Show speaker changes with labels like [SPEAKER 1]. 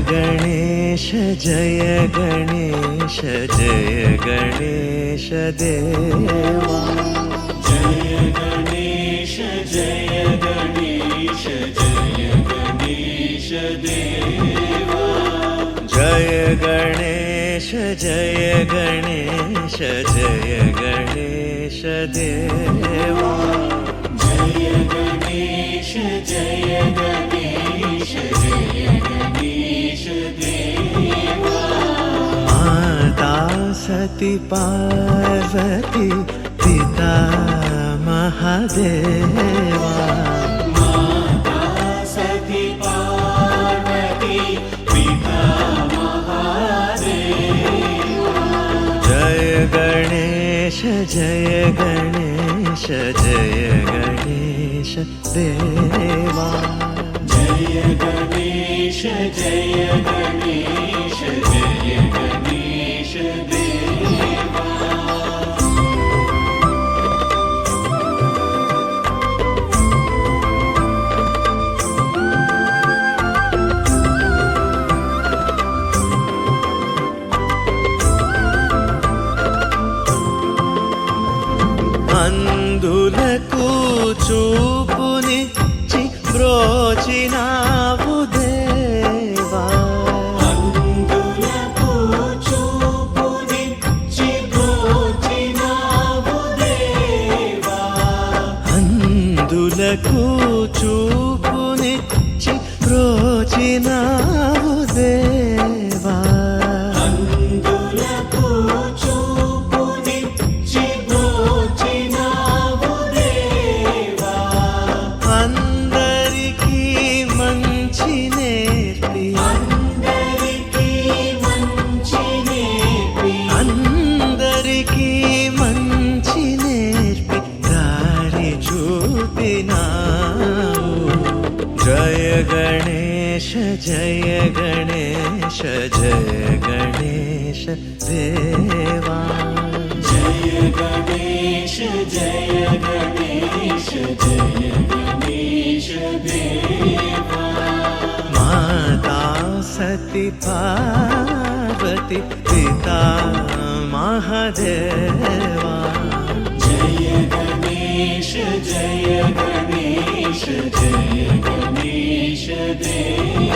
[SPEAKER 1] गणेश जय गणेश जय गणेश देवा
[SPEAKER 2] जय गणेश जय गणेश जय गणेश देवा
[SPEAKER 1] जय गणेश जय गणेश जय गणेश देवा
[SPEAKER 2] जय गणेश जय गणेश जय गणेश देवा
[SPEAKER 1] माता सती पार्वती पिता महादेवा
[SPEAKER 2] माता सती पार्वती पिता महादेवा
[SPEAKER 1] जय गणेश जय गणेश जय गणेश देवा
[SPEAKER 2] जय गणेश जय गणेश जय गणेश देवा
[SPEAKER 1] అందులకు చూపునిచ్చి బ్రోచినావు దేవా
[SPEAKER 2] అందులకు చూపునిచ్చి బ్రోచినావు దేవా
[SPEAKER 1] అందులకు చూపునిచ్చి బ్రోచినావు దేవా
[SPEAKER 2] అందులకు చూపునిచ్చి బ్రోచినావు దేవా
[SPEAKER 1] అందరికీ మంచి నేర్పి
[SPEAKER 2] అందరికీ మంచి నేర్పి
[SPEAKER 1] అందరికీ మంచి నేర్పి దారి చూపినావు జయ గణేశ జయ గణేశ జయ గణేశ దేవా
[SPEAKER 2] जय गणेश जय गणेश जय गणेश देवा
[SPEAKER 1] माता सती पार्वती पिता महादेवा
[SPEAKER 2] जय गणेश जय गणेश जय गणेश देवा